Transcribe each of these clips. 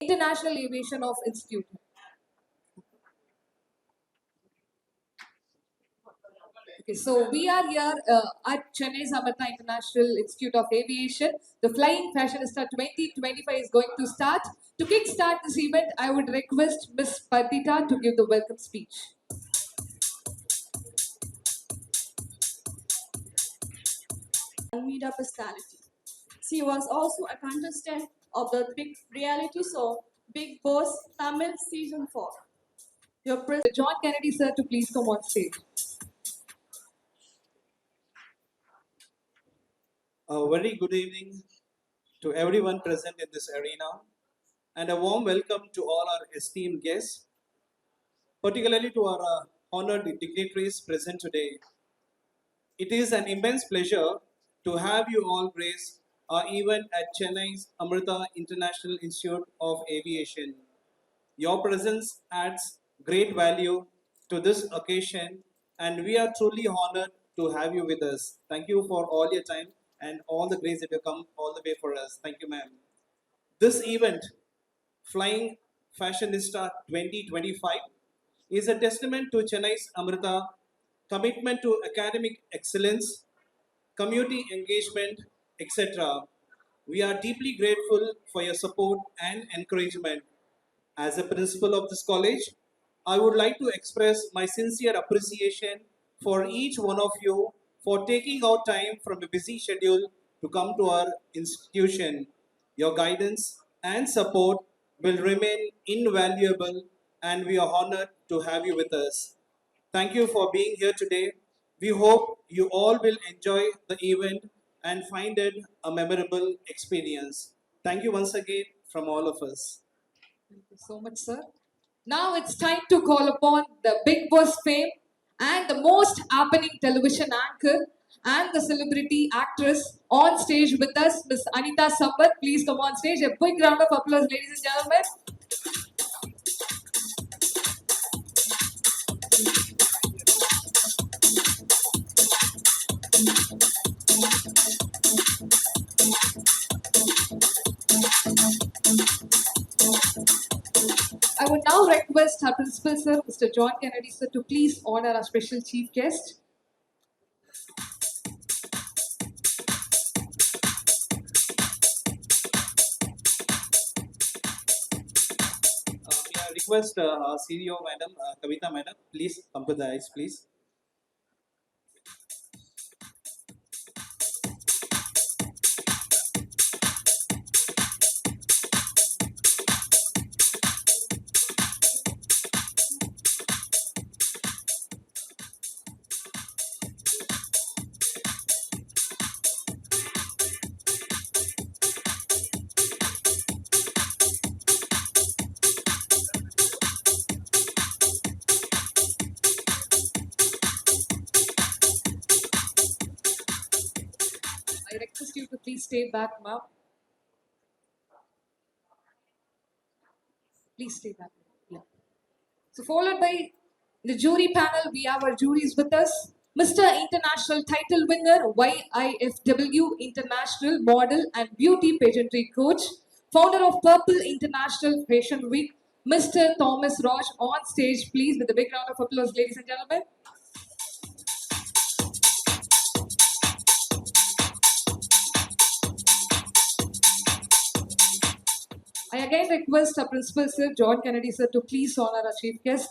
International Aviation of Institute. Okay, so we are here at Chennai Samartha International Institute of Aviation. The Flying Fashionista 2025 is going to start. To kickstart this event, I would request Ms. Pardita to give the welcome speech. Media personality. She was also a contestant of the big reality show Big Boss Tamil Season 4. Your John Kennedy, sir, to please come on stage. A very good evening to everyone present in this arena, and a warm welcome to all our esteemed guests, particularly to our honored dignitaries present today. It is an immense pleasure to have you all grace our event at Chennai's Amrita International Institute of Aviation. Your presence adds great value to this occasion, and we are truly honored to have you with us. Thank you for all your time and all the grace that you come all the way for us. Thank you, ma'am. This event, Flying Fashionista 2025, is a testament to Chennai's Amrita commitment to academic excellence, community engagement, etc. We are deeply grateful for your support and encouragement. As a principal of this college, I would like to express my sincere appreciation for each one of you for taking out time from a busy schedule to come to our institution. Your guidance and support will remain invaluable, and we are honored to have you with us. Thank you for being here today. We hope you all will enjoy the event and find it a memorable experience. Thank you once again from all of us. Thank you so much, sir. Now it's time to call upon the Big Boss fame and the most happening television anchor and the celebrity actress on stage with us, Miss Anita Sambat. Please come on stage. A big round of applause, ladies and gentlemen. I would now request our principal, sir, Mr. John Kennedy, sir, to please honor our special chief guest. May I request our CEO, Madam Kavita, Madam, please come to the dais, please. I request you to please stay back, ma'am. Please stay back. Yeah. So followed by the jury panel, we have our juries with us. Mr. International title winner, YIFW International Model and Beauty Pageantry Coach, founder of Purple International Fashion Week, Mr. Thomas Raj, on stage, please, with a big round of applause, ladies and gentlemen. I again request our principal, sir, John Kennedy, sir, to please honor our chief guest.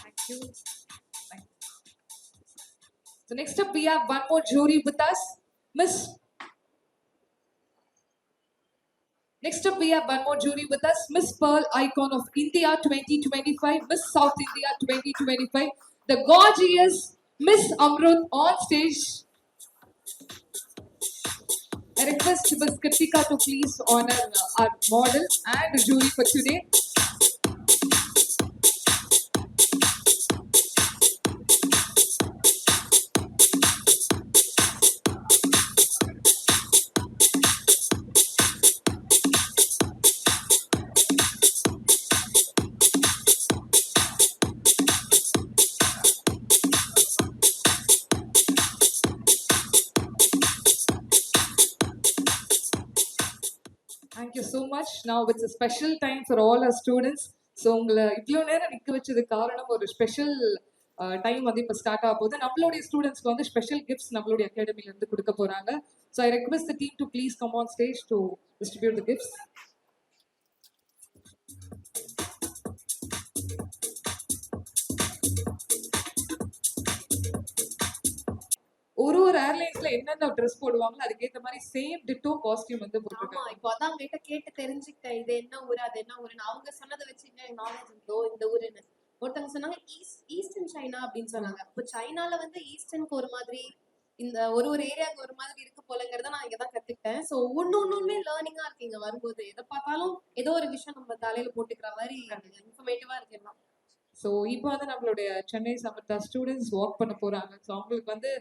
Thank you. So next up, we have one more jury with us, Miss. Next up, we have one more jury with us, Miss Pearl Icon of India 2025, Miss South India 2025, the gorgeous Miss Amrut on stage. I request Ms. Kritika to please honor our model and jury for today. Thank you so much. Now it's a special time for all our students. So உங்களை இவ்வளோ நேரம் நிற்க வச்சது காரணம் ஒரு special time வந்து இப்போ start ஆக போகுது. நம்மளுடைய ஸ்டூடெண்ட்ஸ்க்கு வந்து ஸ்பெஷல் கிஃப்ட்ஸ் நம்மளுடைய அகாடமிலேருந்து கொடுக்க போகிறாங்க. So I request the team to please come on stage to distribute the gifts. ஒரு ஏர்லைன்ஸ்ல என்னென்ன ட்ரெஸ் போடுவாங்களோ அதுக்கேற்ற மாதிரி சேம் டிட்டோ காஸ்டியூம் வந்து ஆமா போட்டுருக்காங்க. இப்போ அதான் கிட்ட கேட்டு தெரிஞ்சுக்கிட்டேன் இது என்ன ஊரு அது என்ன ஊருன்னு. அவங்க சொன்னதை வச்சு நாலேஜ் இருந்தோ இந்த ஊருன்னு. ஒருத்தவங்க சொன்னாங்க ஈஸ்டர்ன் சைனா அப்படின்னு சொன்னாங்க. இப்போ சைனால வந்து ஈஸ்டர்னுக்கு ஒரு மாதிரி இந்த ஒரு ஏரியாவுக்கு ஒரு மாதிரி இருக்கு போலங்கிறத நான் இங்கதான் கத்துக்கிட்டேன். ஸோ ஒன்னொன்னுமே லேர்னிங்கா இருக்கு இங்க வரும்போது. எதை பார்த்தாலும் ஏதோ ஒரு விஷயம் நம்ம தலையில போட்டுக்கிற மாதிரி இன்ஃபர்மேட்டிவா இருக்கு எல்லாம். ஸோ இப்போ வந்து நம்மளுடைய சென்னை சமர்த்தா ஸ்டூடெண்ட்ஸ் ஒர்க் பண்ண போறாங்க. ஸோ அவங்களுக்கு வந்து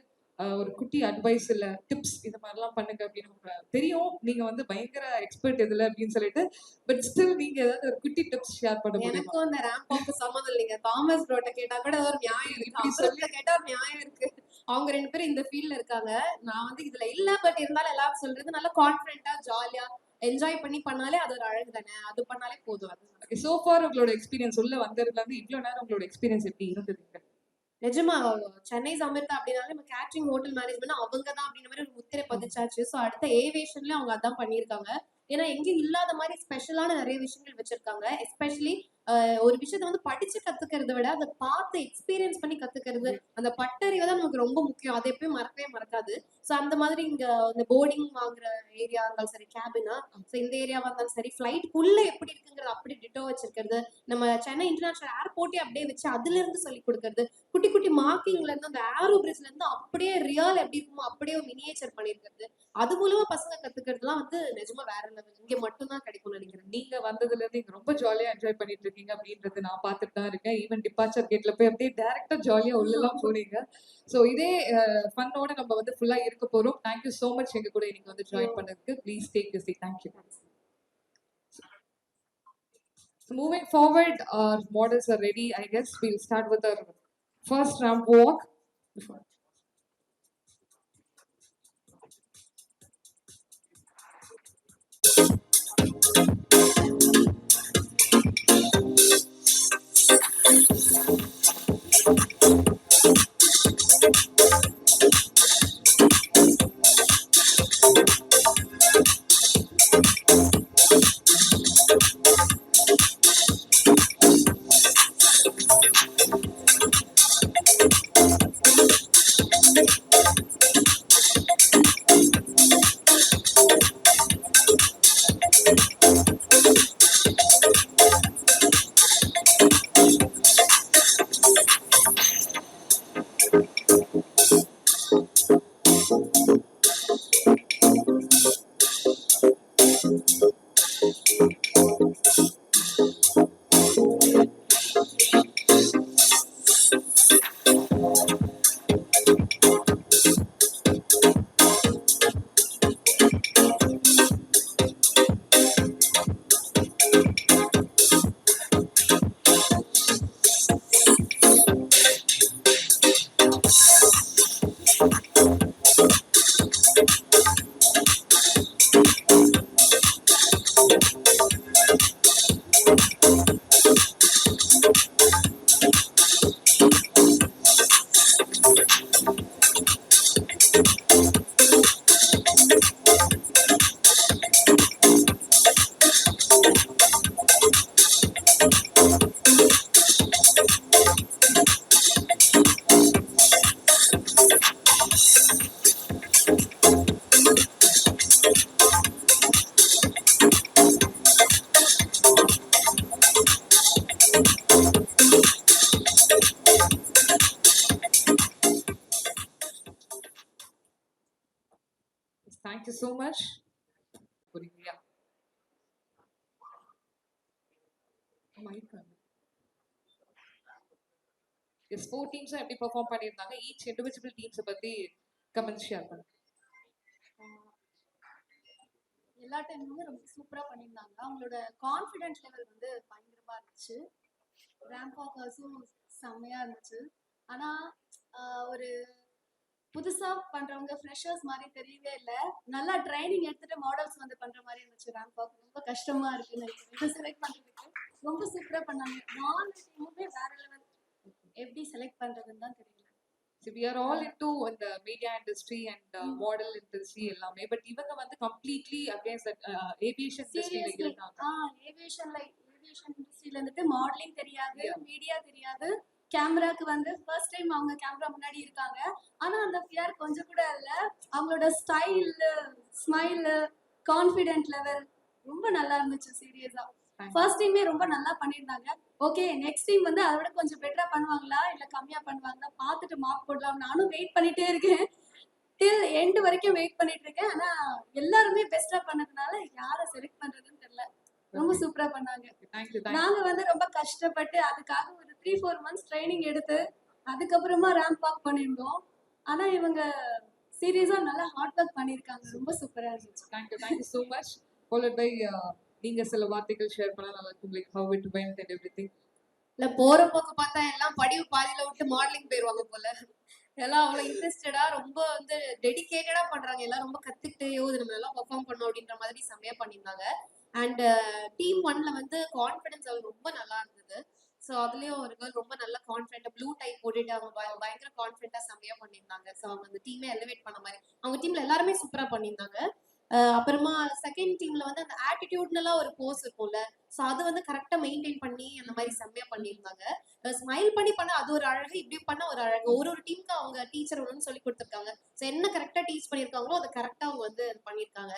ஒரு குட்டி அட்வைஸ் இல்ல டிப்ஸ் இது மாதிரிலாம் பண்ணுங்க அப்படின்னு தெரியும். நீங்க வந்து பயங்கர எக்ஸ்பர்ட் இதுல அப்படின்னு சொல்லிட்டு பட் ஸ்டில் நீங்க ஏதாவது ஒரு குட்டி டிப்ஸ் ஷேர் பண்ண முடியுமா? எனக்கும் அந்த ரேம்ப் ஆஃப் சம்மந்தம் இல்லைங்க. தாமஸ் ப்ரோட்ட கேட்டா கூட ஒரு நியாயம் இருக்கு, இப்படி சொல்ல கேட்டா ஒரு நியாயம் இருக்கு. அவங்க 2 பேரும் இந்த ஃபீல்ட்ல இருக்காங்க, நான் வந்து இதுல இல்ல. பட் இருந்தாலும் எல்லாரும் சொல்றது நல்லா கான்ஃபிடென்ட்டா ஜாலியா என்ஜாய் பண்ணி பண்ணாலே அது ஒரு அழகு தானே. அது பண்ணாலே போதும். அது சோ ஃபார் உங்களோட எக்ஸ்பீரியன்ஸ் உள்ள வந்ததுல இருந்து இவ்வளவு நேரம் உங்களோட எக்ஸ்பீரியன்ஸ் எப்படி இருந்ததுங்க? நிஜமா சென்னை சமர்த்தா அப்படின்னாலே நம்ம கேட்டரிங் ஹோட்டல் மேனேஜ்மெண்ட் அவங்க தான் அப்படின்ற மாதிரி ஒரு முத்திரை பதிச்சாச்சு. ஸோ அடுத்த ஏவியேஷன்ல அவங்க அதான் பண்ணியிருக்காங்க. ஏன்னா எங்கேயும் இல்லாத மாதிரி ஸ்பெஷலான நிறைய விஷயங்கள் வச்சிருக்காங்க. எஸ்பெஷலி ஒரு விஷயத்த வந்து படிச்சு கத்துக்கிறத விட அதை பார்த்து எக்ஸ்பீரியன்ஸ் பண்ணி கத்துக்கிறது, அந்த பட்டறிவை தான் நமக்கு ரொம்ப முக்கியம். அதை எப்பயும் மறக்கவே மறக்காது. ஸோ அந்த மாதிரி இங்க இந்த போர்டிங் வாங்குற ஏரியா இருந்தாலும் சரி, கேபினா ஸோ இந்த ஏரியாவா இருந்தாலும் சரி, ஃபிளைட்குள்ள எப்படி இருக்குங்கிறது அப்படி டிட்டோ வச்சிருக்கிறது, நம்ம சென்னை இன்டர்நேஷனல் ஏர்போர்ட்டே அப்படியே வச்சு அதுல இருந்து சொல்லி கொடுக்கறது, குட்டி குட்டி மார்க்கிங்ல இருந்து அந்த ஏரோ பிரிட்ஜ்ல இருந்து அப்படியே ரியல் எப்படி இருக்குமோ அப்படியே மினியேச்சர் பண்ணிருக்கிறது, அது மூலமா பசங்க கத்துக்கிறதுலாம் வந்து நிஜமா வேற லெவல். இங்க மட்டும் தான் கிடைக்கும்னு நினைக்கிறேன். நீங்க வந்ததுல இருந்து நீங்க ரொம்ப ஜாலியா என்ஜாய் பண்ணிட்டு இருக்கீங்க அப்படின்றது நான் பார்த்துட்டு தான் இருக்கேன். ஈவன் டிபார்ச்சர் கேட்ல போய் அப்படியே டைரக்டா ஜாலியா உள்ளலாம் போனீங்க. ஸோ இதே ஃபன்னோட நம்ம வந்து ஃபுல்லா இருக்க போறோம். தேங்க்யூ ஸோ மச் எங்க கூட நீங்க வந்து ஜாயின் பண்ணதுக்கு. Please take you seat. Thank you. So moving forward, our models are ready. I guess we'll start with our first ramp walk. எஸ் 4 டீம்ஸும் எப்படி பெர்ஃபார்ம் பண்ணியிருந்தாங்க ஈச் இண்டிவிஜுவல் டீம்ஸை பத்தி கமெண்ட்ஸ் ஷேர் பண்ணுங்க. எல்லா டைமுமே ரொம்ப சூப்பரா பண்ணியிருந்தாங்க. அவங்களோட கான்ஃபிடென்ட் லெவல் வந்து பயங்கரமா இருந்துச்சு. ரேம்ப் வாக்கர்ஸும் செம்மையா இருந்துச்சு. ஆனா ஒரு புதுசா பண்றவங்க ஃப்ரெஷர்ஸ் மாதிரி தெரியவே இல்லை. நல்லா ட்ரைனிங் எடுத்துட்டு மாடல்ஸ் வந்து பண்ற மாதிரி இருந்துச்சு. ரேம்ப் வாக் ரொம்ப கஷ்டமா இருக்குன்னு நினைக்கிறேன். செலக்ட் பண்றதுக்கு ரொம்ப சூப்பரா பண்ணாங்க. 4 டீமுமே வேற லெவல். எப்படி செலக்ட் பண்றதுன்னு தான் தெரியல. So we are all into in the media industry and model industry எல்லாமே பட் இவங்க வந்து கம்ப்ளீட்லி அகைன்ஸ்ட் தட் ஏவியேஷன் இண்டஸ்ட்ரியில சீரியஸ்லி இருக்காங்க. ஏவியேஷன் இண்டஸ்ட்ரியில இருந்துட்டு மாடலிங் தெரியாது, மீடியா தெரியாது. கேமராக்கு வந்து ஃபர்ஸ்ட் டைம் அவங்க கேமரா முன்னாடி இருக்காங்க. ஆனா அந்த ஃபியர் கொஞ்சம் கூட இல்ல. அவங்களோட ஸ்டைல், ஸ்மைல், கான்ஃபிடென்ட் லெவல் ரொம்ப நல்லா இருந்துச்சு. சீரியஸா ஃபர்ஸ்ட் டீமே ரொம்ப நல்லா பண்ணியிருந்தாங்க. ஓகே நெக்ஸ்ட் டீம் வந்து அதை விட கொஞ்சம் பெட்டரா பண்ணுவாங்களா இல்ல கம்மியா பண்ணுவாங்களா பார்த்துட்டு மார்க் போடலாம். நானும் வெயிட் பண்ணிட்டே இருக்கேன். டில் எண்ட் வரைக்கும் வெயிட் பண்ணிட்டு இருக்கேன். ஆனா எல்லாருமே பெஸ்டா பண்ணதுனால யாரை செலக்ட் பண்றதுன்னு தெரியல. ரொம்ப சூப்பரா பண்ணாங்க. தேங்க்யூ நாங்க வந்து ரொம்ப கஷ்டப்பட்டு அதுக்காக ஒரு 3-4 months ட்ரைனிங் எடுத்து அதுக்கப்புறமா ரேம்ப் வாக் பண்ணியிருந்தோம். ஆனா இவங்க சீரியஸா நல்லா ஹார்ட் ஒர்க் பண்ணியிருக்காங்க. ரொம்ப சூப்பரா இருந்துச்சு. Thank you so much followed by நீங்க சில வார்த்தைகள் ஷேர் பண்ணா நல்லா இருக்கும் like how it went and everything. இல்ல போற போக்கு பார்த்தா எல்லாம் படிவு பாதியில விட்டு மாடலிங் போயிருவாங்க போல. எல்லாம் அவ்வளவு இன்ட்ரெஸ்டடா ரொம்ப வந்து டெடிகேட்டடா பண்றாங்க. எல்லாம் ரொம்ப கத்துக்கிட்டு இது நம்ம எல்லாம் பெர்ஃபார்ம் பண்ணோம் அப்படின்ற மாதிரி செம்மையா பண்ணியிருந்தாங்க. அண்ட் டீம் 1ல வந்து கான்ஃபிடன்ஸ் லெவல் ரொம்ப நல்லா இருந்தது. ஸோ அதுலயும் ஒரு கேர்ள் ரொம்ப நல்ல கான்ஃபிடென்ட்டா ப்ளூ டை போட்டுட்டு அவங்க பயங்கர கான்ஃபிடென்ட்டா செம்மையா பண்ணியிருந்தாங்க. ஸோ அவங்க அந்த டீமே எலிவேட் பண்ண மாதிரி அவங்க டீம்ல எல்லாருமே சூப்பரா பண்ணியிருந்தாங்க. அப்புறமா செகண்ட் டீம்ல வந்து அந்த ஆட்டிடியூட்னெல்லாம் ஒரு போஸ் இருக்கும்ல. ஸோ அது வந்து கரெக்டா மெயின்டைன் பண்ணி அந்த மாதிரி செம்மையா பண்ணியிருந்தாங்க. ஸ்மைல் பண்ணி பண்ண அது ஒரு அழகு, இப்படி பண்ண ஒரு அழகு. ஒரு டீமுக்கு அவங்க டீச்சர் ஒன்று சொல்லி கொடுத்துருக்காங்க. ஸோ என்ன கரெக்டா டீச் பண்ணியிருக்காங்களோ அதை கரெக்டா அவங்க வந்து பண்ணியிருக்காங்க.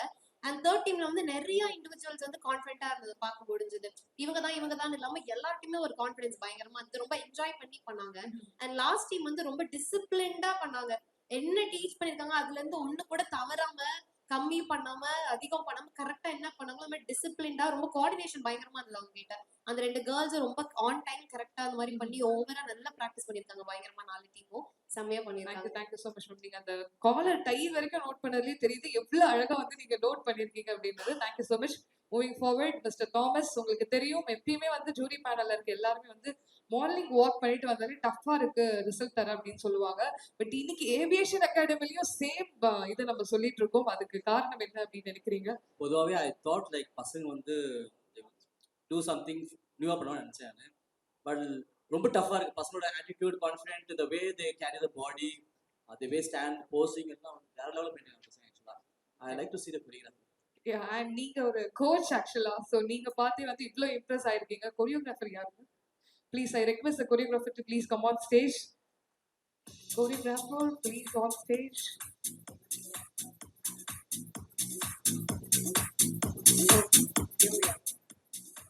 அண்ட் தேர்ட் டீம்ல வந்து நிறைய இண்டிவிஜுவல்ஸ் வந்து கான்ஃபிடென்ட்டா இருந்தது பார்க்க முடிஞ்சது. இவங்க தான் இல்லாம எல்லாருக்குமே ஒரு கான்ஃபிடன்ஸ் பயங்கரமா இருந்தது. ரொம்ப என்ஜாய் பண்ணி பண்ணாங்க. அண்ட் லாஸ்ட் டீம் வந்து ரொம்ப டிசிப்ளின்டா பண்ணாங்க. என்ன டீச் பண்ணிருக்காங்க அதுல இருந்து ஒண்ணு கூட தவறாம கம்மி பண்ணாம அதிகம் பண்ணாம கரெக்டா என்ன பண்ணாங்களோ அந்த மாதிரி டிசிப்ளின்டா ரொம்ப கோஆர்டினேஷன் பயங்கரமா இருந்தது அவங்க கிட்ட. அந்த 2 கேர்ள்ஸும் ரொம்ப ஆன் டைம் கரெக்டா அந்த மாதிரி பண்ணி ஓவரா நல்லா ப்ராக்டிஸ் பண்ணிருக்காங்க. பயங்கரமா 4 டீமும் செம்மையா பண்ணிருக்காங்க. தேங்க்யூ so much நீங்க அந்த காலர் டை வரைக்கும் நோட் பண்ணதுலயே தெரியுது எவ்வளவு அழகா வந்து நீங்க நோட் பண்ணிருக்கீங்க அப்படின்றது. Thank you so much. Moving forward mister Thomas, உங்களுக்கு தெரியும் எப்பயுமே வந்து ஜூரி பேனல்ல இருக்க எல்லாருமே வந்து மார்னிங் வாக் பண்ணிட்டு வந்தாலே டஃபா இருக்கு ரிசல்ட் தர அப்படின்னு சொல்லுவாங்க. பட் இன்னைக்கு ஏவியேஷன் அகாடமிலையும் சேம் இதை நம்ம சொல்லிட்டு இருக்கோம். அதுக்கு காரணம் என்ன அப்படின்னு நினைக்கிறீங்க? பொதுவாகவே ஐ தாட் லைக் பசங்க வந்து டூ சம்திங் நியூவாக பண்ணணும்னு நினச்சேன். பட் ரொம்ப டஃப்பாக இருக்குது. பசங்களோட attitude, confident, the way they carry the body, the way stand, posing எல்லாம் வேற லெவலில் பண்ணிருக்காங்க பசங்க. ஆக்சுவலாக I like to see the choreography. And நீங்க ஒரு கோச் ஆக்சுவலா, ஸோ நீங்க பார்த்து வந்து இவ்வளோ இம்ப்ரெஸ் ஆயிருக்கீங்க. கொரியோகிராஃபர் யாருங்க? Please, I request the choreographer to please come on stage. Choreographer, please on stage.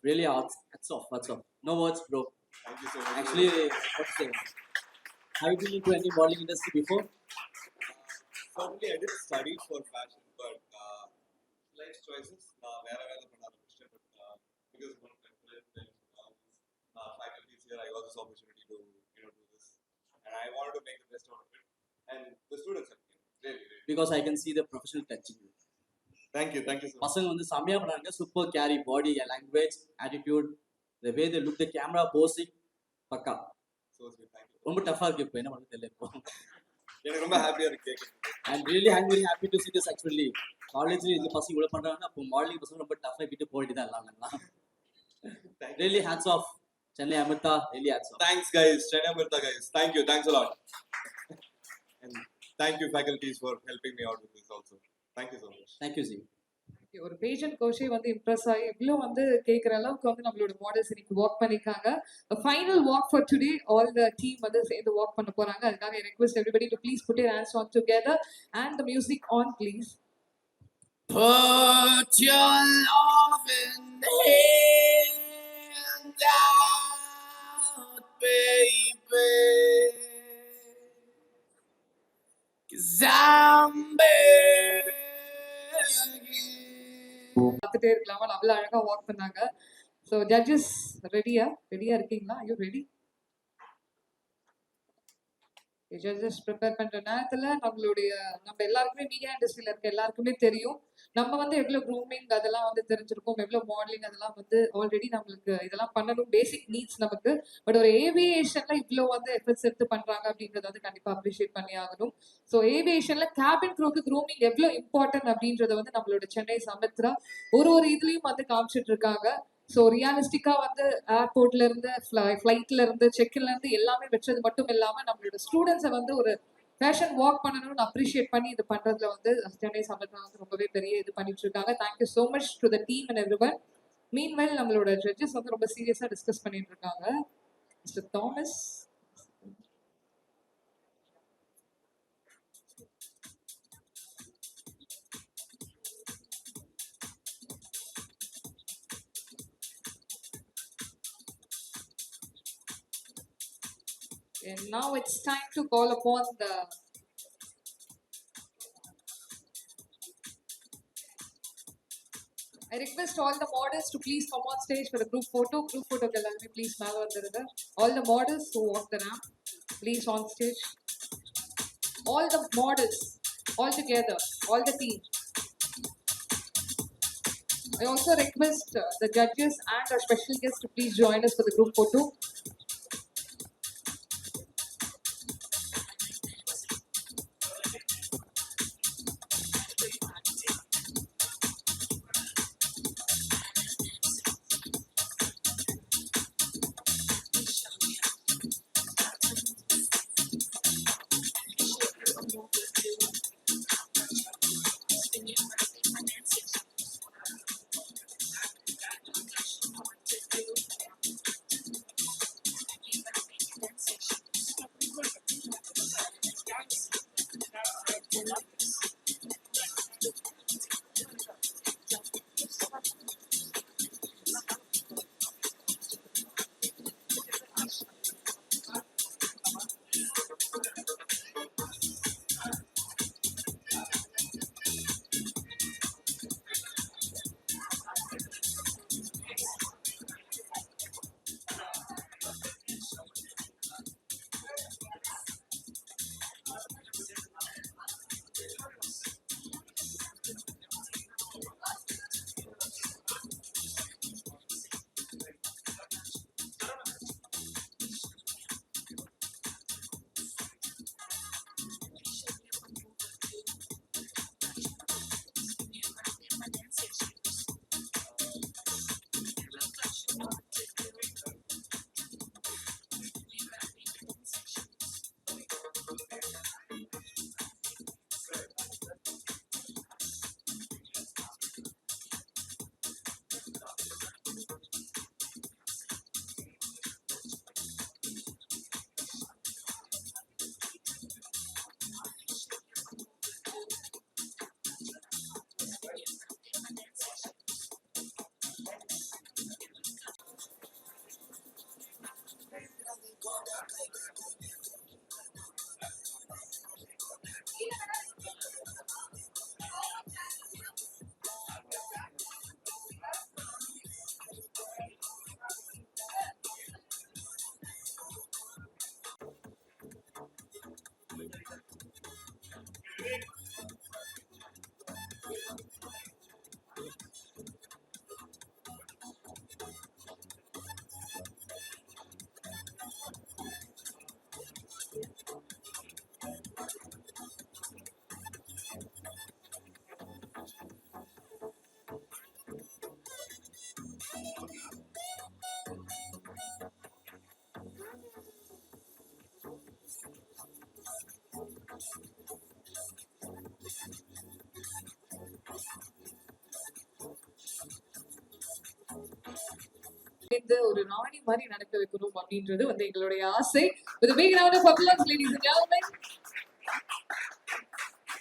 Really, hats off. No words, bro. Thank you so much. Actually, what's the have you been into any modeling industry before? Certainly, I did study for fashion, but life choices, where I was because one of my friends and faculties here, I got this opportunity to do this, and I wanted to make the best out of it. And the students have been really. Because I can see the professional touching. Thank you so much. பசங்க வந்து செம்மையா பண்ணாங்க. Super carry, body, language, attitude, the way they look, the camera, posing, பக்கா. So sweet, thank you. ரொம்ப டஃபா இருக்கு. இப்போ என்ன பண்ண தெரியல இப்போ. எனக்கு ரொம்ப ஹாப்பியா இருக்கு. I'm very happy to see this actually. காலேஜ்ல இந்த பசங்க இவ்வளவு பண்றாங்கன்னா அப்போ மாடலிங் பசங்க ரொம்ப டஃபா விட்டு போயிட்டு தான் எல்லாம். Really hats off. Chennai Amrita, really hats off. Thanks guys, Chennai Amrita guys. Thanks a lot. And thank you faculties for helping me out with this also. Thank you so much. Thank you, Zee. ஒரு patient கோச்சே வந்து Impress ஆகி இவ்வளோ வந்து கேட்குற அளவுக்கு வந்து நம்மளோட models இன்னைக்கு வாக் பண்ணிருக்காங்க. Final walk for today all the team வந்து சேர்ந்து வாக் பண்ண போறாங்க. அதுக்காக I request everybody to please put your hands on together and the music on please. Put your loving hand out, baby, 'cause I'm begging. பார்த்துட்டே இருக்கலாமா, அவ்வளோ அழகா walk பண்ணாங்க. ஸோ ஜட்ஜஸ் ரெடியா இருக்கீங்களா? ஐயோ ரெடி. ஜட்ஜஸ் ப்ரிப்பேர் பண்ற நேரத்துல நம்ம எல்லாருக்குமே மீடியா இண்டஸ்ட்ரியில இருக்க எல்லாருக்குமே தெரியும் நம்ம வந்து எவ்வளவு க்ரூமிங் அதெல்லாம் வந்து தெரிஞ்சிருக்கோம், எவ்வளவு மாடலிங் அதெல்லாம் வந்து ஆல்ரெடி நம்மளுக்கு இதெல்லாம் பண்ணணும், பேசிக் நீட்ஸ் நமக்கு. பட் ஒரு ஏவியேஷன்ல இவ்வளோ வந்து எஃபர்ட்ஸ் எடுத்து பண்றாங்க அப்படின்றத வந்து கண்டிப்பா அப்ரிஷியேட் பண்ணி ஆகணும். ஸோ ஏவியேஷன்ல கேபின் க்ரூக்கு க்ரூமிங் எவ்வளவு இம்பார்ட்டன்ட் அப்படின்றத வந்து நம்மளோட சென்னை சமித்ரா ஒரு இதுலயும் வந்து காமிச்சிட்டு இருக்காங்க. ஸோ ரியாலிஸ்டிக்கா வந்து ஏர்போர்ட்ல இருந்து ஃபிளைட்ல இருந்து செக்ல இருந்து எல்லாமே வச்சது மட்டும் இல்லாம நம்மளோட ஸ்டூடெண்ட்ஸை வந்து ஒரு ஃபேஷன் வாக் பண்ணணும்னு அப்ரிஷியேட் பண்ணி இது பண்றதுல வந்து சென்னை சமித்ரா வந்து ரொம்பவே பெரிய இது பண்ணிட்டு இருக்காங்க. Thank you so much to the team and everyone. Meanwhile நம்மளோட ஜட்ஜஸ் வந்து ரொம்ப சீரியஸா டிஸ்கஸ் பண்ணிட்டு இருக்காங்க. Mister Thomas. And now it's time to call upon I request all the models to please come on stage for the group photo. Group photo gallery, please, all the models who walk the ramp, please on stage. All the models, all together, all the team. I also request the judges and our special guests to please join us for the group photo. இந்த ஒரு ராணி மாதிரி நடக்க வைக்கணும் அப்படின்றது வந்து எங்களுடைய ஆசை. With a big round of applause, ladies and gentlemen.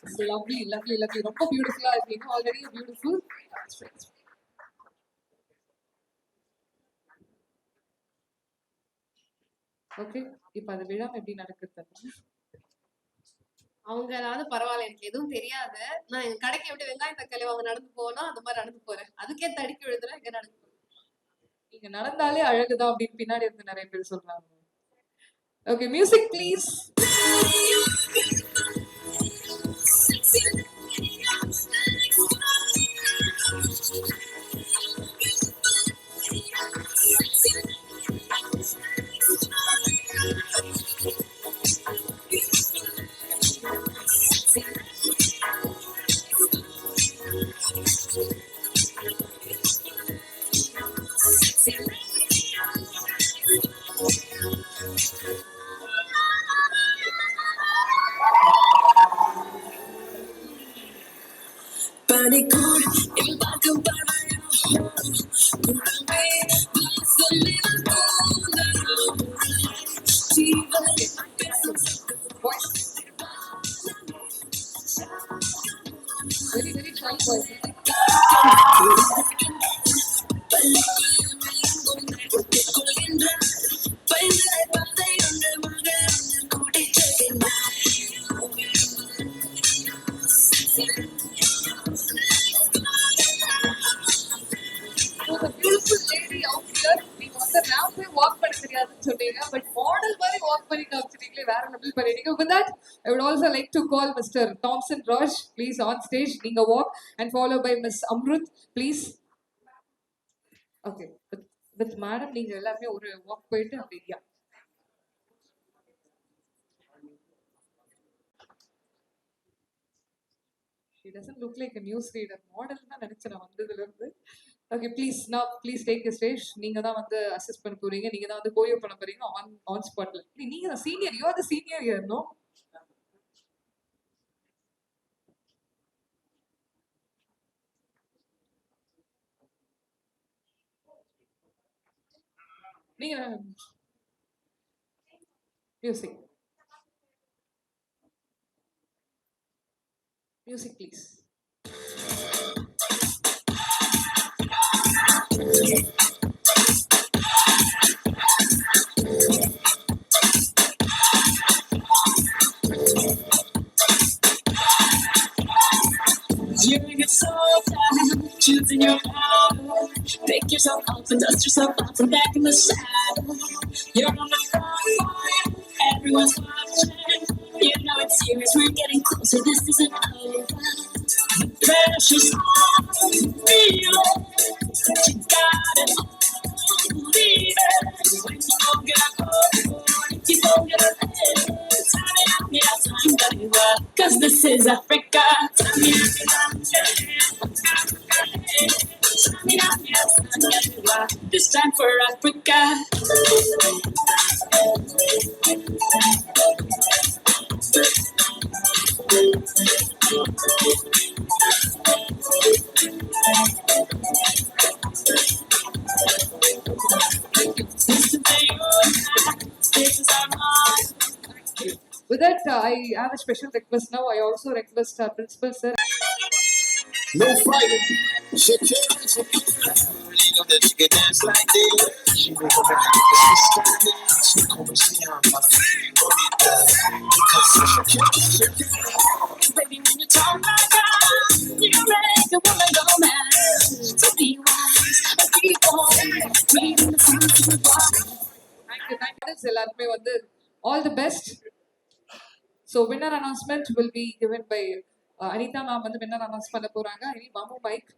It's lovely, lovely, lovely. ரொம்ப பியூட்டிஃபுல்லா இருக்கீங்க. Already beautiful. ஓகே, இப்போ அது விழாம எப்படி நடக்குது? அவங்களாவது பரவாயில்ல, எனக்கு எதுவும் தெரியாது. நான் எங்க கடைக்கு எப்படி வெங்காயம் தக்காளி அவங்க நடந்து போனா அந்த மாதிரி நடந்து போறேன். அதுக்கே தடுக்கி விழுதுறேன், எங்க நடந்து போறேன். நீங்க நடந்தாலே அழகுதான் அப்படின்னு பின்னாடி இருந்து நிறைய பேர் சொல்றாங்க. Okay, music please. Panikur, embarcam para Very, very shy voice. So the beautiful lady out here, நீங்க வந்து ராம்பே வாக் பண்ண தெரியாதுன்னு சொன்னீங்க, பட் மாடல் மாதிரி வாக் பண்ணி காமிச்சிட்டீங்களே, வேற லெவல் பண்ணிட்டீங்க. With that, I would also like to call Mr. Thompson Raj, please on stage. நீங்க walk and followed by Miss Amrut, please. Okay, with madam நீங்க எல்லாமே ஒரு walk போயிட்டு அப்படியா? She doesn't look like a news reader. Model தான் நினைச்சேன் நான் வந்ததுல இருந்து. Okay, please now please take the stage. நீங்க தான் வந்து அசிஸ்ட் பண்ண போறீங்க. நீங்க தான் வந்து கோயோ பண்ண போறீங்க on spotல. நீங்க தான் senior. You are the senior here, no? நீங்க music. Music, please. you get so tired, choosing your battle. Pick yourself up and dust yourself off and back in the saddle. You're on the front line, everyone's watching. You know it's serious, we're getting closer, this isn't over. Pressure's on, feel it, you got it all, believe it. When you don't get up, you don't get up. Time, baby, cause this is Africa. This time for Africa. With that, I have a special request now. I also request our principal, sir. No fighting. Shakira, Shakira. You know that she can dance like this. She make a man she's standing. She come see her, my bonita. Because Shakira, Shakira. Baby, when you talk like that, you make a woman go mad. So be wise, be bold, reading the signs of the body. Thank you. எல்லாருமே வந்து all the best. So winner announcement will be given by Anita ma'am வந்து winner announce பண்ண போறாங்க. இனி மாமு mic.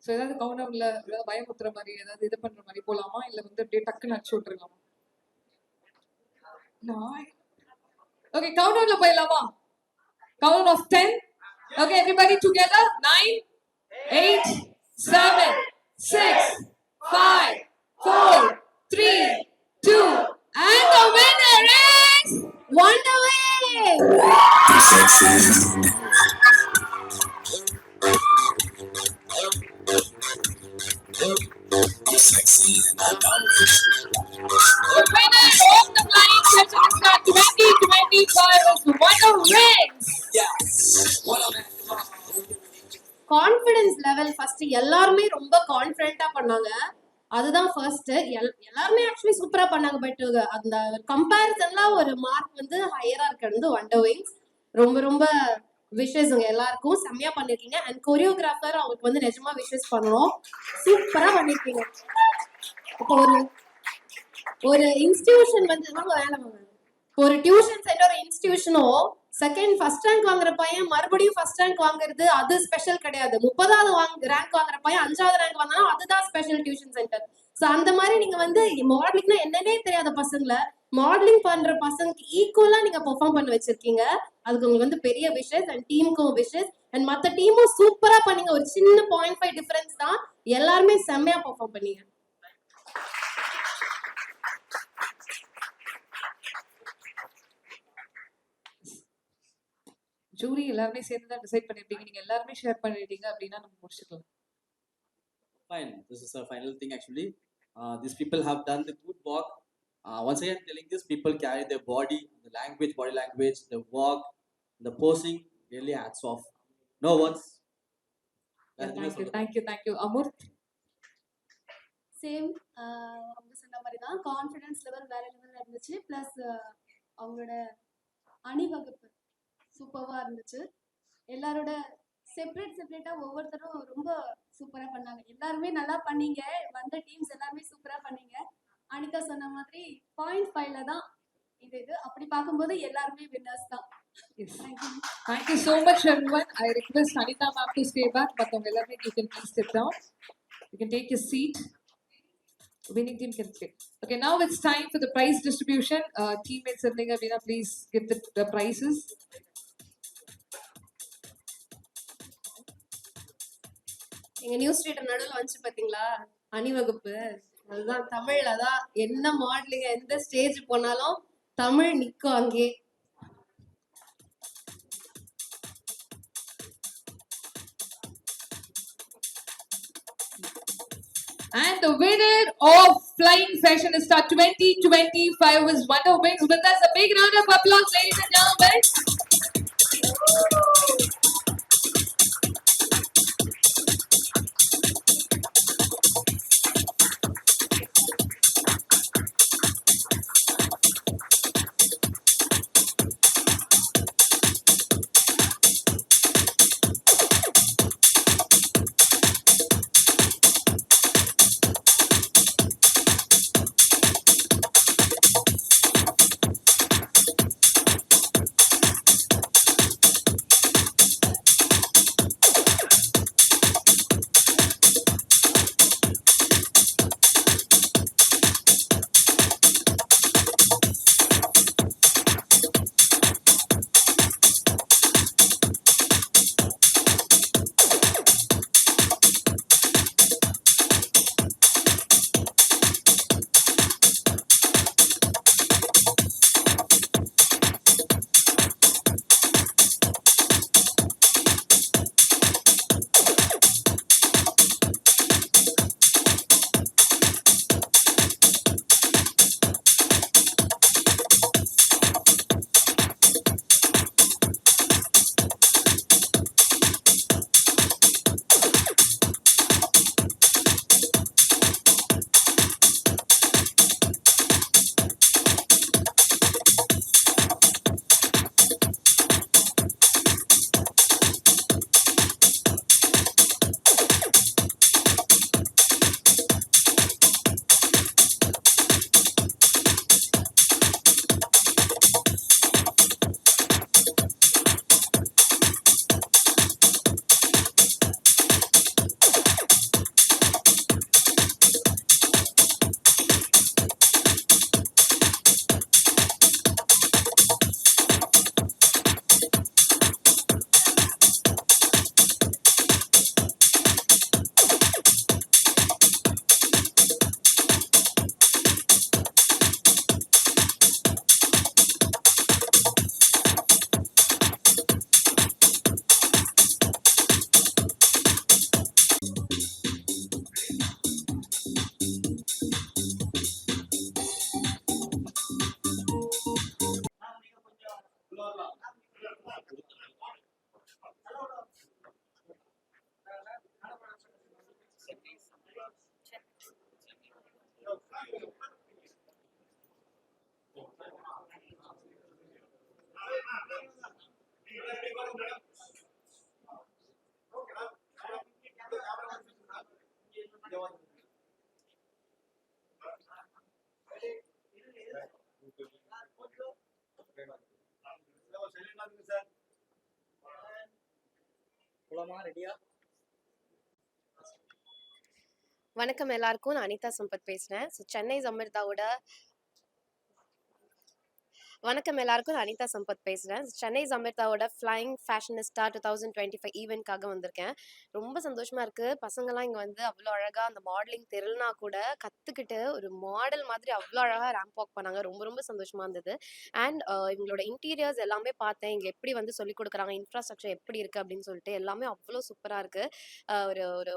So ஏதாவது கவுண்டவுன்ல ஏதாவது பயமுத்துற மாதிரி ஏதாவது இது பண்ற மாதிரி போலாமா இல்ல வந்து அப்படியே டக்குன்னு அடிச்சு விட்டுறலாமா? Okay, countdown la போயிடலாமா? Count of 10. Okay, everybody together. 9, 8, 7, 6, 5, 4, 3, 2, and the winner is Wonder Wings! I'm sexy and I know it. the winner of the flying session is the 2025 of Wonder Wings. Confidence level first எல்லாருமே ரொம்ப கான்ஃபிடென்ட்டா பண்ணாங்க. அதுதான் first. எல்லாருமே actually சூப்பரா பண்ணாங்க. But அந்த கம்பேரிசன்லாம் ஒரு mark வந்து ஹையரா இருக்கிறது வண்டர் விங்ஸ். ரொம்ப ரொம்ப விஷஸ் உங்க எல்லாருக்கும் செம்மையா பண்ணிருக்கீங்க. அண்ட் கொரியோகிராஃபர் அவருக்கு வந்து நிஜமா விஷஸ் பண்ணணும். சூப்பரா பண்ணிருக்கீங்க. இப்போ ஒரு இன்ஸ்டிடியூஷன் வந்து வாங்க வேலை வாங்க. ஒரு டியூஷன் சென்டர் ஒரு இன்ஸ்டிடியூஷனும் ஃபர்ஸ்ட் ரேங்க் வாங்குற பையன் மறுபடியும் ஃபர்ஸ்ட் ரேங்க் வாங்குறது அது ஸ்பெஷல் கிடையாது. 30வது ரேங்க் வாங்குற பையன் 5வது ரேங்க் வாங்கினா அதுதான் ஸ்பெஷல் டியூஷன் சென்டர். சோ அந்த மாதிரி நீங்க வந்து மாடலிங்னா என்னன்னே தெரியாத பசங்களை மாடலிங் பண்ற பசங்களுக்கு ஈக்குவலா நீங்க பெர்ஃபார்ம் பண்ண வச்சிருக்கீங்க. அதுக்கு உங்களுக்கு வந்து பெரிய விஷஸ் அண்ட் டீமுக்கும் விஷஸ் அண்ட் மத்த டீமும் சூப்பரா பண்ணீங்க. ஒரு சின்ன 0.5 டிஃபரன்ஸ் தான், எல்லாருமே செம்மையா பெர்ஃபார்ம் பண்ணீங்க. ஜூரி எல்லாருமே சேர்ந்து தான் டிசைட் பண்ணிருப்பீங்க. நீங்க எல்லாருமே ஷேர் பண்ணிட்டீங்க அப்படின்னா நம்ம முடிச்சுக்கலாம். Fine. This is a final thing actually. These people have done the good work. Once again, telling this, people carry their body, the language, body language, the walk, the posing. Really hats off. No words. Thank you. Amurth. Same அவங்க சொன்ன மாதிரி தான் confidence level வேற லெவலில் இருந்துச்சு. Plus அவங்களோட அணிவகுப்பு சூப்பராக இருந்துச்சு. எல்லாரோட செப்பரேட்டாக ஒவ்வொருத்தரும் ரொம்ப சூப்பராக பண்ணாங்க. எல்லாருமே நல்லா பண்ணீங்க. வந்த டீம்ஸ் எல்லாருமே சூப்பராக பண்ணீங்க. அனிகா சொன்ன மாதிரி 0.5ல தான் இது அப்படி பார்க்கும்போது எல்லாருமே வின்னர்ஸ் தான். Yes. Thank you so much everyone. I request Anita ma'am to stay back. மத்தவங்க எல்லாருமே you can please step down. You can take your seat. Winning team can stay. Okay, now it's time for the prize distribution. Teammates இருந்தீங்க அப்படின்னா please give the prizes. எங்க news reader நடுவில் வந்துச்சு பாத்தீங்களா அணிவகுப்பு. அதுதான் தமிழ்ல தான் என்ன மாடலிங் எந்த ஸ்டேஜ் போனாலும் தமிழ் நிக்கும் அங்கே. And the winner of Flying Fashionista 2025 is Wonder Wings. With us, a big round of applause, ladies and gentlemen. ரெடியா? வணக்கம் எல்லாருக்கும். நான் அனிதா சம்பத் பேசுறேன். ஸோ சென்னை சமர்த்தாவோட வணக்கம் எல்லாருக்கும். நான் அனிதா சம்பத் பேசுறேன். சென்னை சமர்த்தாவோட ஃப்ளைங் ஃபேஷனிஸ்டா 2025 ஈவென்ட்காக வந்திருக்கேன். ரொம்ப சந்தோஷமா இருக்கு. பசங்கலாம் இங்க வந்து அவ்வளோ அழகா அந்த மாடலிங் தெரியலனா கூட கத்துக்கிட்டு ஒரு மாடல் மாதிரி அவ்வளோ அழகா ரேம்ப் வாக் பண்ணாங்க. ரொம்ப ரொம்ப சந்தோஷமா இருந்தது. அண்ட் இவங்களோட இன்டீரியர்ஸ் எல்லாமே பார்த்தேன். இங்க எப்படி வந்து சொல்லிக் கொடுக்குறாங்க, இன்ஃப்ராஸ்ட்ரக்சர் எப்படி இருக்கு அப்படின்னு சொல்லிட்டு எல்லாமே அவ்வளோ சூப்பரா இருக்கு. ஒரு ஒரு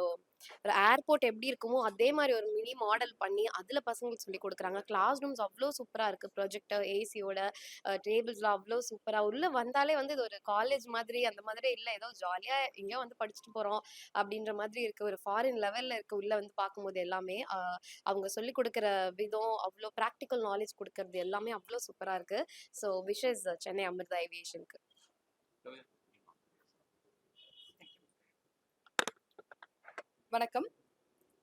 ஒரு ஏர்போர்ட் எப்படி இருக்குமோ அதே மாதிரி ஒரு மினி மாடல் பண்ணி அதுல பசங்களுக்கு சொல்லி கொடுக்குறாங்க. கிளாஸ் ரூம்ஸ் அவ்வளோ சூப்பரா இருக்கு. ப்ரொஜெக்டர், ஏசியோட டேபிள்ஸ்லாம் அவ்வளோ சூப்பரா. உள்ள வந்தாலே வந்து இது ஒரு காலேஜ் மாதிரி அந்த மாதிரி இல்ல. ஏதோ ஜாலியா எங்கேயோ வந்து படிச்சுட்டு போறோம் அப்படின்ற மாதிரி இருக்கு. ஒரு ஃபாரின் லெவல்ல இருக்கு உள்ள வந்து பார்க்கும்போது எல்லாமே. அவங்க சொல்லிக் கொடுக்குற விதம், அவ்வளோ ப்ராக்டிக்கல் நாலேஜ் கொடுக்கறது எல்லாமே அவ்வளோ சூப்பரா இருக்கு. ஸோ விஷஸ் சென்னை அமிர்தா ஏவியேஷனுக்கு. வணக்கம்.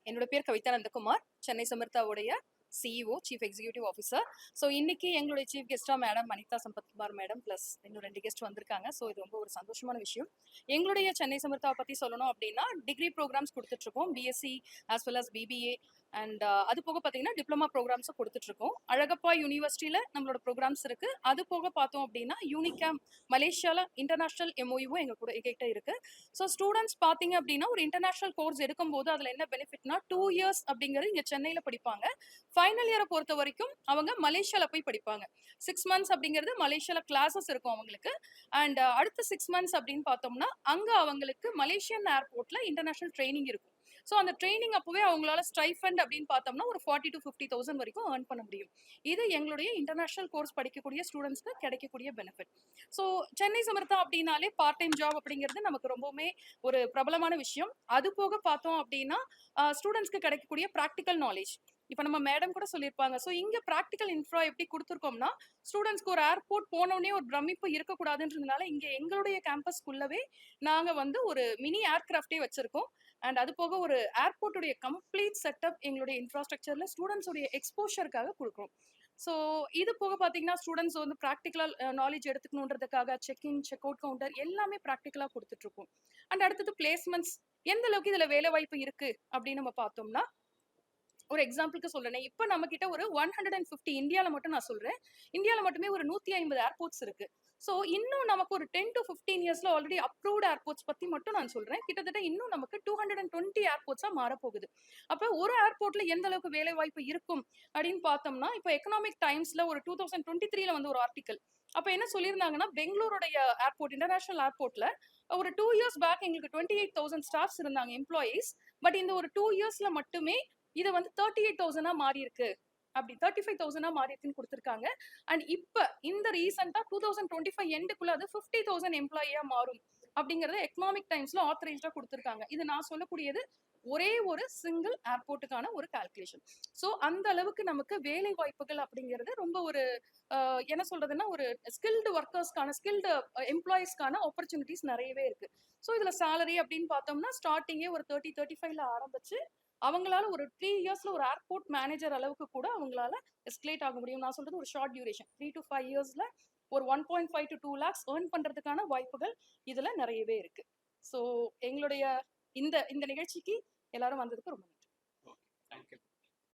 என்னோட பேர் கவிதா நந்தகுமார். சென்னை சமர்த்தாவுடைய CEO, chief executive officer. So இன்னைக்கு எங்களுடைய சீஃப் கெஸ்ட்டாக madam Anitha Sampathkumar madam plus இன்னும் 2 கெஸ்ட் வந்திருக்காங்க. ஸோ இது ரொம்ப ஒரு சந்தோஷமான விஷயம். எங்களுடைய சென்னை சமர்த்தாவை பற்றி சொல்லணும் அப்படின்னா டிகிரி ப்ரோக்ராம்ஸ் கொடுத்துட்ருக்கோம். BSc as well as BBA and அது போக பார்த்தீங்கன்னா டிப்ளமா ப்ரோக்ராம்ஸும் கொடுத்துட்ருக்கோம். அழகப்பா யூனிவர்சிட்டியில் நம்மளோட ப்ரோக்ராம்ஸ் இருக்குது. அது போக பார்த்தோம் அப்படின்னா யூனிகேம் மலேசியாவில் இன்டர்நேஷ்னல் எம்ஓயுவும் எங்ககிட்ட இருக்குது. ஸோ ஸ்டூடெண்ட்ஸ் பார்த்தீங்க அப்படின்னா ஒரு இன்டர்நேஷ்னல் கோர்ஸ் எடுக்கும்போது அதில் என்ன பெனிஃபிட்னா 2 இயர்ஸ் அப்படிங்கிறது இங்கே சென்னையில் படிப்பாங்க. ஃபைனல் இயரை பொறுத்த வரைக்கும் அவங்க மலேசியாவில் போய் படிப்பாங்க. 6 மந்த்ஸ் அப்படிங்கிறது மலேசியாவில் கிளாஸஸ் இருக்கும் அவங்களுக்கு. அண்ட் அடுத்த 6 மந்த்ஸ் அப்படின்னு பார்த்தோம்னா அங்கே அவங்களுக்கு மலேசியன் ஏர்போர்ட்டில் இன்டர்நேஷ்னல் ட்ரைனிங் இருக்கும். ஸோ அந்த ட்ரைனிங் அப்போவே அவங்களால ஸ்டைஃபண்ட் அப்படின்னு பார்த்தோம்னா ஒரு 40,000 to 50,000 வரைக்கும் ஏர்ன் பண்ண முடியும். இது எங்களுடைய இன்டர்நேஷ்னல் கோர்ஸ் படிக்கக்கூடிய ஸ்டூடெண்ட்ஸ்க்கு கிடைக்கக்கூடிய பெனிஃபிட். ஸோ சென்னை சமர்த்தா அப்படின்னாலே பார்ட் டைம் ஜாப் அப்படிங்கிறது நமக்கு ரொம்பவுமே ஒரு பிரபலமான விஷயம். அது போக பார்த்தோம் அப்படின்னா ஸ்டூடெண்ட்ஸ்க்கு கிடைக்கக்கூடிய ப்ராக்டிக்கல் நாலேஜ். இப்போ நம்ம மேடம் கூட சொல்லியிருப்பாங்க. ஸோ இங்கே ப்ராக்டிக்கல் இன்ஃப்ரா எப்படி கொடுத்துருக்கோம்னா ஸ்டூடெண்ட்ஸ்க்கு ஒரு ஏர்போர்ட் போனோடனே ஒரு பிரமிப்பு இருக்கக்கூடாதுன்றதுனால இங்கே எங்களுடைய கேம்பஸ்க்குள்ளவே நாங்கள் வந்து ஒரு மினி ஏர்கிராஃப்டே வச்சுருக்கோம். அண்ட் அது போக ஒரு ஏர்போர்ட்டுடைய கம்ப்ளீட் செட்டப் எங்களுடைய இன்ஃப்ராஸ்ட்ரக்சரில் ஸ்டூடெண்ட்ஸுடைய எக்ஸ்போஷருக்காக கொடுக்குறோம். ஸோ இது போக பார்த்தீங்கன்னா ஸ்டூடெண்ட்ஸ் வந்து ப்ராக்டிக்கலாக நாலேஜ் எடுத்துக்கணுன்றதுக்காக செக்இன், செக் அவுட் கவுண்டர் எல்லாமே ப்ராக்டிக்கலாக கொடுத்துட்ருக்கோம். அண்ட் அடுத்தது பிளேஸ்மெண்ட்ஸ் எந்த அளவுக்கு இதில் வேலை வாய்ப்பு இருக்குது அப்படின்னு நம்ம பார்த்தோம்னா ஒரு எக்ஸாம்பிளுக்கு சொல்றேன். இப்போ நம்ம கிட்ட ஒரு 150 இந்தியாவில் மட்டும் நான் சொல்றேன். இந்தியாவில் மட்டுமே ஒரு 150 ஏர்போர்ட்ஸ் இருக்கு. ஸோ இன்னும் நமக்கு ஒரு 10 to 15 இயர்ஸ்ல ஆல்ரெடி அப்ரூவ்ட் ஏர்போர்ட்ஸ் பத்தி மட்டும் நான் சொல்றேன். கிட்டத்தட்ட இன்னும் நமக்கு 220 ஏர்போர்ட்ஸா மாறப்போகுது. அப்போ ஒரு ஏர்போர்ட்ல எந்த அளவுக்கு வேலை வாய்ப்பு இருக்கும் அப்படின்னு பார்த்தோம்னா இப்போ எக்கனாமிக் டைம்ஸ்ல ஒரு 2023ல வந்து ஒரு ஆர்டிக்கல் அப்போ என்ன சொல்லியிருந்தாங்கன்னா பெங்களூருடைய ஏர்போர்ட் இன்டர்நேஷனல் ஏர்போர்ட்ல ஒரு 2 இயர்ஸ் பேக் எங்களுக்கு 28,000 ஸ்டாஃப்ஸ் இருந்தாங்க எம்ப்ளாயீஸ். பட் இந்த ஒரு 2 இயர்ஸ்ல மட்டுமே இது வந்து 38,000 மாறி இருக்கு. அப்படி 35,000 மாறி இருக்குன்னு கொடுத்துருக்காங்க. அண்ட் இப்போ இந்த ரீசெண்டா 2025 எண்டுக்குள்ள அது 50,000 எம்ப்ளாயியா மாறும் அப்படிங்கறத எக்கனாமிக் டைம்ஸ்ல ஆத்தரைஸ்டா கொடுத்துருக்காங்க. இது நான் சொல்லக்கூடியது ஒரே ஒரு சிங்கிள் ஏர்போர்ட்டுக்கான ஒரு கால்குலேஷன். ஸோ அந்த அளவுக்கு நமக்கு வேலை வாய்ப்புகள் அப்படிங்கிறது ரொம்ப ஒரு என்ன சொல்றதுன்னா ஒரு ஸ்கில்டு ஒர்க்கர்ஸ்க்கான ஸ்கில்டு எம்ப்ளாயிஸ்க்கான ஆப்பர்ச்சுனிட்டிஸ் நிறையவே இருக்கு. ஸோ இதுல சேலரி அப்படின்னு பார்த்தோம்னா ஸ்டார்டிங்கே ஒரு 30-35ல ஆரம்பிச்சு அவங்களால ஒரு 3 இயர்ஸ்ல ஒரு ஏர்போர்ட் மேனேஜர் அளவுக்கு கூட அவங்களால எஸ்கலேட் ஆக முடியும். நான் சொல்றது ஒரு ஷார்ட் டியூரேஷன் 3 to 5 இயர்ஸ்ல ஒரு 1.5 to 2 lakhs ஏர்ன் பண்றதுக்கான வாய்ப்புகள் இதுல நிறையவே இருக்கு. ஸோ எங்களுடைய இந்த நிகழ்ச்சிக்கு எல்லாரும் வந்ததுக்கு ரொம்ப நன்றி.